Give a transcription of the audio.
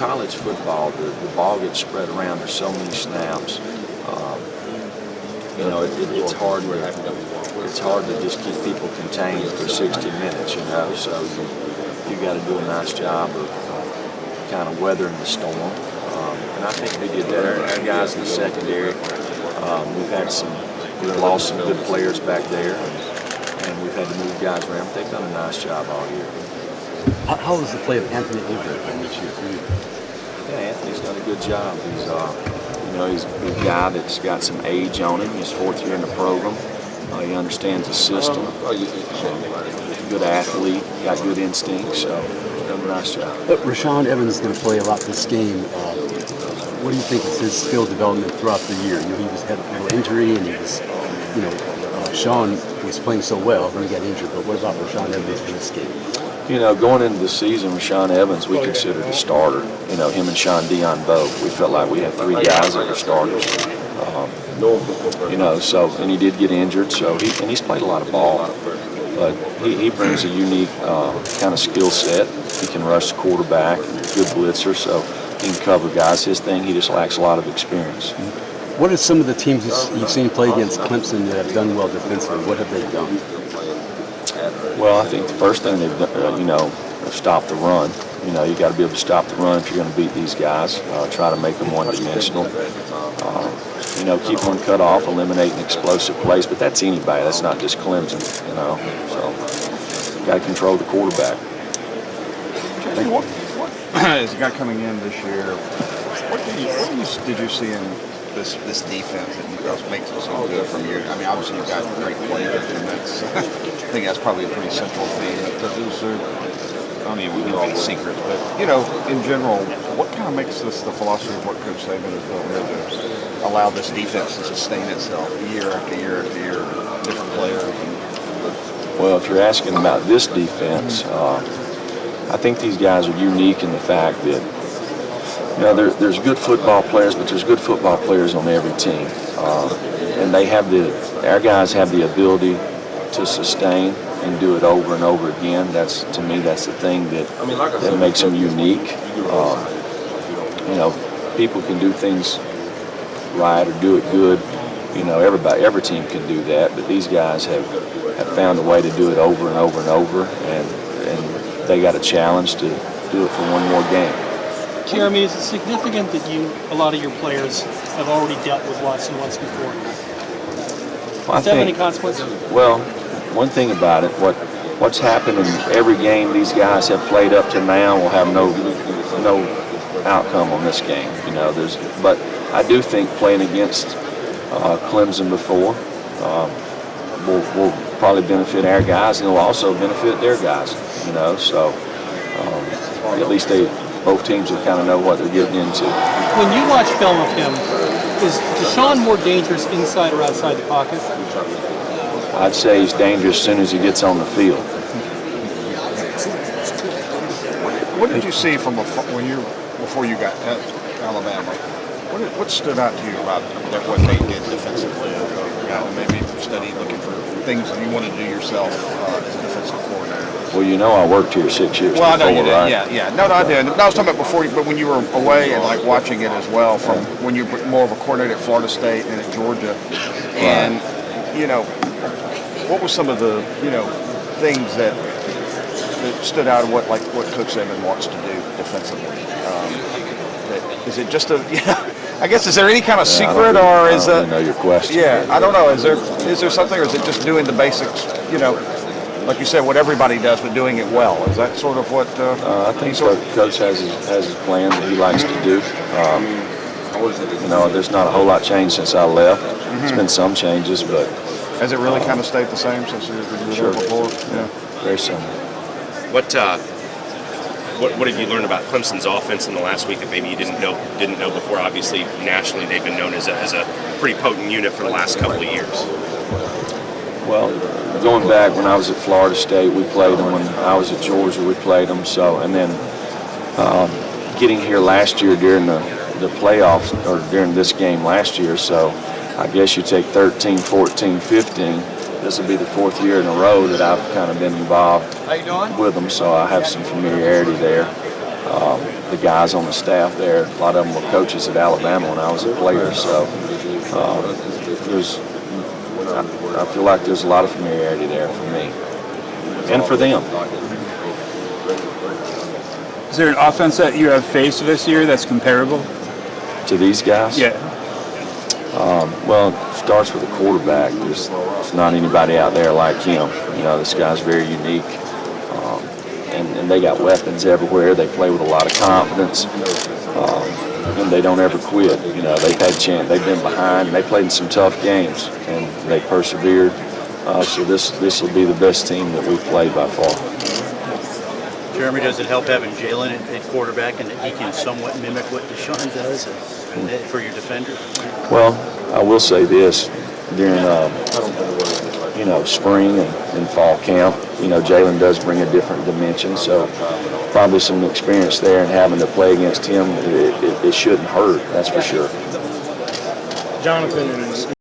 college football, the ball gets spread around. There's so many snaps. It's hard to just keep people contained for 60 minutes. So you got to do a nice job of kind of weathering the storm. And I think they did that. Our guys in the secondary, we've lost some good players back there, and we've had to move guys around. But they've done a nice job all year. How was the play of Anthony Avery this year for you? Yeah, Anthony's done a good job. He's a guy that's got some age on him. He's fourth year in the program. He understands the system. Good athlete, got good instincts, so he's done a nice job. But Rashaan Evans is going to play a lot this game. What do you think is his skill development throughout the year? He had a little injury, and he was, Sean was playing so well, then he got injured. But what about Rashaan Evans for this game? Going into the season, Rashaan Evans, we considered a starter. Him and Sean Dion both. We felt like we had three guys that were starters. And he did get injured, so he's played a lot of ball. But he brings a unique kind of skill set. He can rush the quarterback, good blitzer, so he can cover guys. His thing, he just lacks a lot of experience. What are some of the teams you've seen play against Clemson that have done well defensively? What have they done? Well, I think the first thing they've done, have stopped the run. You got to be able to stop the run if you're going to beat these guys. Try to make them one-dimensional. Keep one cut off, eliminating explosive plays. But that's anybody. That's not just Clemson. So got to control the quarterback. As a guy coming in this year, what did you see in this defense that makes it so good from you? I mean, obviously you've got great players, and I think that's probably a pretty central theme. I don't even know all the secrets, but in general, what kind of makes this the philosophy of what Coach Saban has built here to allow this defense to sustain itself year after year after year, different players? Well, if you're asking about this defense, I think these guys are unique in the fact that there's good football players, but there's good football players on every team, and our guys have the ability to sustain and do it over and over again. To me, that's the thing that makes them unique. People can do things right or do it good. Every team can do that, but these guys have found a way to do it over and over and over, and they got a challenge to do it for one more game. Jeremy, is it significant that a lot of your players have already dealt with Watson once before? Does that have any consequences? Well, one thing about it, what's happened in every game these guys have played up to now will have no outcome on this game. But I do think playing against Clemson before will probably benefit our guys, and it will also benefit their guys. So at least both teams will kind of know what they're getting into. When you watch film of him, is Deshaun more dangerous inside or outside the pocket? I'd say he's dangerous as soon as he gets on the field. What did you see before you got at Alabama? What stood out to you about what they did defensively? Maybe study, looking for things that you want to do yourself as a defensive coordinator. Well, I worked here 6 years before, I know you did. Right? Yeah. No, I did. I was talking about before, but when you were away and watching it as well, from when you were more of a coordinator at Florida State and at Georgia, and what were some of the things that stood out of what Coach Saban wants to do defensively? Is it just I guess, is there any kind of secret, or is it? I don't know your question. Yeah, I don't know. Is there something, or is it just doing the basics? Like you said, what everybody does, but doing it well. Is that sort of what? I think so. Coach has his plan that he likes to do. There's not a whole lot changed since I left. It's been some changes, but has it really kind of stayed the same since you were there before? Yeah, very similar. What have you learned about Clemson's offense in the last week that maybe you didn't know before? Obviously, nationally, they've been known as a pretty potent unit for the last couple of years. Well, going back when I was at Florida State, we played them. When I was at Georgia, we played them. So, and then getting here last year during the playoffs, or during this game last year. So, I guess you take 13, 14, 15. This will be the fourth year in a row that I've kind of been involved with them, so I have some familiarity there. the guys on the staff there. A lot of them were coaches at Alabama when I was a player, so I feel like there's a lot of familiarity there for me and for them. Is there an offense that you have faced this year that's comparable To these guys? Yeah. Well, it starts with the quarterback. There's not anybody out there like him. You know, this guy's very unique. And they got weapons everywhere. They play with a lot of confidence. And they don't ever quit. You know, they've had chance. They've been behind. And they played in some tough games, and they persevered. So this will be the best team that we've played by far. Jeremy, does it help having Jalen at quarterback and that he can somewhat mimic what Deshaun does for your defenders? Well, I will say this. During, spring and fall camp, Jalen does bring a different dimension. So probably some experience there, and having to play against him, it shouldn't hurt, that's for sure. Jonathan and